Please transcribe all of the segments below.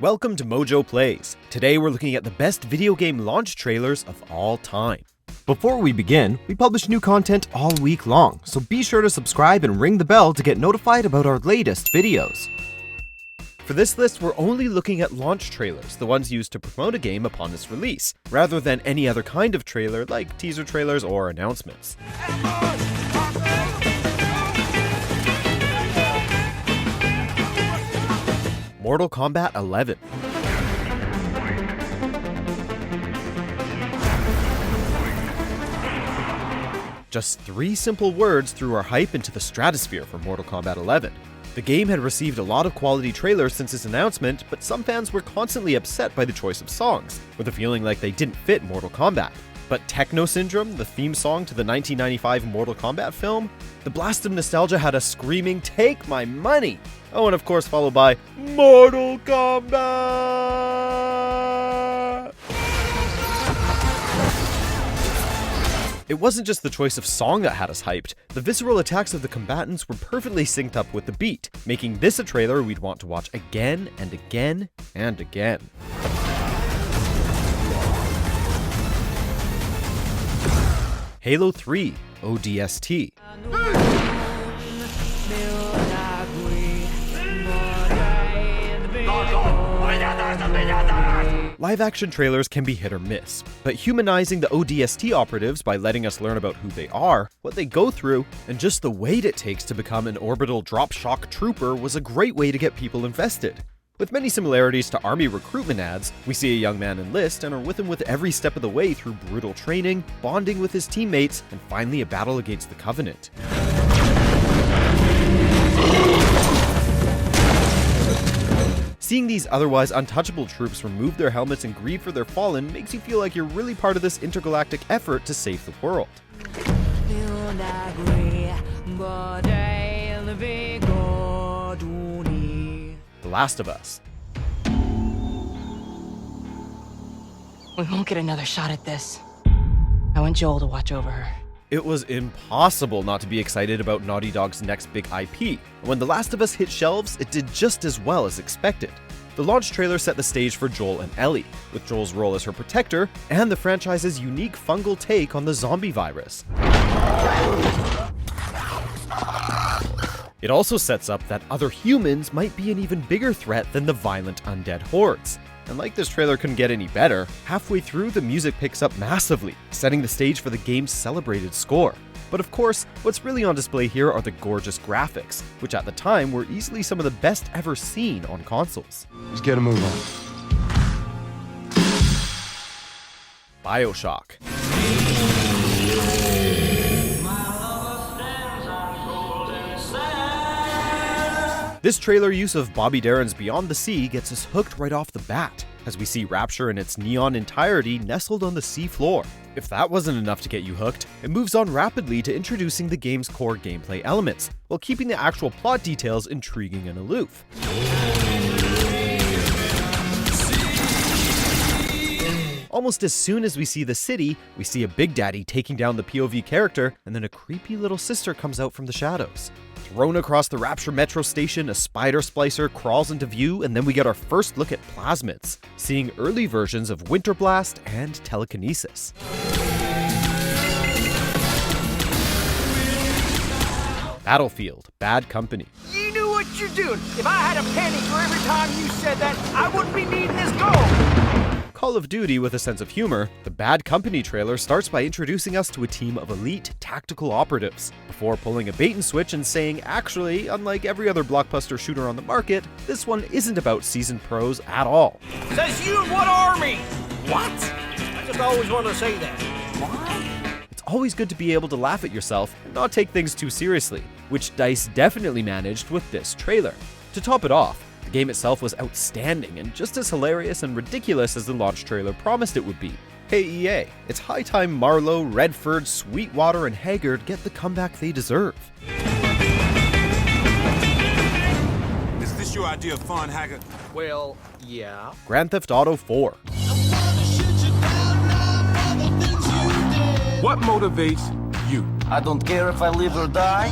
Welcome to MojoPlays. Today we're looking at the best video game launch trailers of all time. Before we begin, we publish new content all week long, so be sure to subscribe and ring the bell to get notified about our latest videos. For this list, we're only looking at launch trailers, the ones used to promote a game upon its release, rather than any other kind of trailer like teaser trailers or announcements. Mortal Kombat 11. Just 3 simple words threw our hype into the stratosphere for Mortal Kombat 11. The game had received a lot of quality trailers since its announcement, but some fans were constantly upset by the choice of songs, with a feeling like they didn't fit Mortal Kombat. But Techno Syndrome, the theme song to the 1995 Mortal Kombat film, the blast of nostalgia had us screaming, "Take my money!" Oh, and of course followed by Mortal Kombat! It wasn't just the choice of song that had us hyped. The visceral attacks of the combatants were perfectly synced up with the beat, making this a trailer we'd want to watch again and again and again. Halo 3 ODST. Live-action trailers can be hit or miss, but humanizing the ODST operatives by letting us learn about who they are, what they go through, and just the weight it takes to become an orbital drop-shock trooper was a great way to get people invested. With many similarities to army recruitment ads, we see a young man enlist and are with him with every step of the way through brutal training, bonding with his teammates, and finally a battle against the Covenant. Seeing these otherwise untouchable troops remove their helmets and grieve for their fallen makes you feel like you're really part of this intergalactic effort to save the world. The Last of Us. We won't get another shot at this. I want Joel to watch over her. It was impossible not to be excited about Naughty Dog's next big IP. When The Last of Us hit shelves, it did just as well as expected. The launch trailer set the stage for Joel and Ellie, with Joel's role as her protector, and the franchise's unique fungal take on the zombie virus. It also sets up that other humans might be an even bigger threat than the violent undead hordes. And like this trailer couldn't get any better, halfway through the music picks up massively, setting the stage for the game's celebrated score. But of course, what's really on display here are the gorgeous graphics, which at the time were easily some of the best ever seen on consoles. Let's get a move on. Bioshock. This trailer use of Bobby Darin's Beyond the Sea gets us hooked right off the bat, as we see Rapture in its neon entirety nestled on the sea floor. If that wasn't enough to get you hooked, it moves on rapidly to introducing the game's core gameplay elements, while keeping the actual plot details intriguing and aloof. Almost as soon as we see the city, we see a Big Daddy taking down the POV character, and then a creepy little sister comes out from the shadows. Thrown across the Rapture metro station, a spider splicer crawls into view, and then we get our first look at plasmids, seeing early versions of Winter Blast and telekinesis. Battlefield: Bad Company. You knew what you're doing. If I had a penny for every time you said that, I wouldn't be needing this gold. Call of Duty with a sense of humor, the Bad Company trailer starts by introducing us to a team of elite tactical operatives, before pulling a bait and switch and saying, actually, unlike every other blockbuster shooter on the market, this one isn't about seasoned pros at all. Says you in what army? What? I just always wanted to say that. What? It's always good to be able to laugh at yourself and not take things too seriously, which DICE definitely managed with this trailer. To top it off, the game itself was outstanding and just as hilarious and ridiculous as the launch trailer promised it would be. Hey EA, it's high time Marlowe, Redford, Sweetwater, and Haggard get the comeback they deserve. Is this your idea of fun, Haggard? Well, yeah. Grand Theft Auto 4. What motivates you? I don't care if I live or die.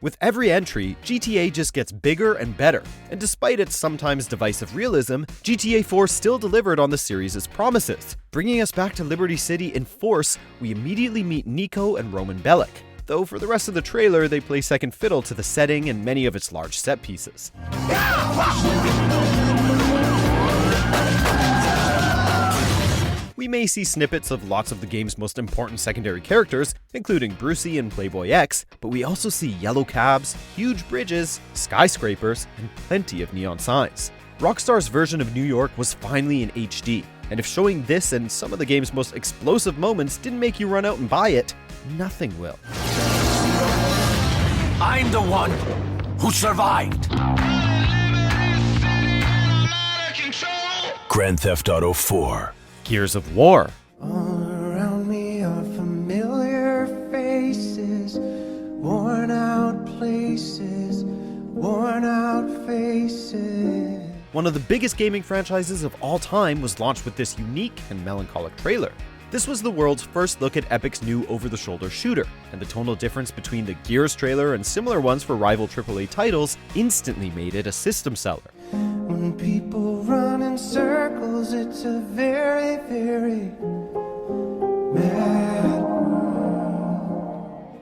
With every entry, GTA just gets bigger and better, and despite its sometimes divisive realism, GTA 4 still delivered on the series' promises. Bringing us back to Liberty City in force, we immediately meet Nico and Roman Bellic, though for the rest of the trailer they play second fiddle to the setting and many of its large set pieces. We may see snippets of lots of the game's most important secondary characters, including Brucey and Playboy X, but we also see yellow cabs, huge bridges, skyscrapers, and plenty of neon signs. Rockstar's version of New York was finally in HD, and if showing this and some of the game's most explosive moments didn't make you run out and buy it, nothing will. I'm the one who survived. Grand Theft Auto 4. Gears of War. All around me are familiar faces, worn out places, worn out faces. One of the biggest gaming franchises of all time was launched with this unique and melancholic trailer. This was the world's first look at Epic's new over-the-shoulder shooter, and the tonal difference between the Gears trailer and similar ones for rival AAA titles instantly made it a system seller. When people run in circles, it's a very, very mad world.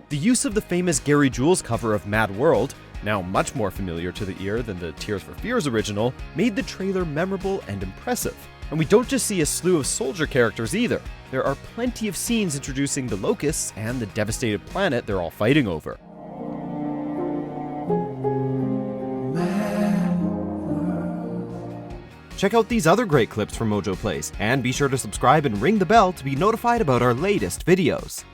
The use of the famous Gary Jules cover of Mad World, now much more familiar to the ear than the Tears for Fears original, made the trailer memorable and impressive. And we don't just see a slew of soldier characters either. There are plenty of scenes introducing the locusts and the devastated planet they're all fighting over. Check out these other great clips from MojoPlays, and be sure to subscribe and ring the bell to be notified about our latest videos.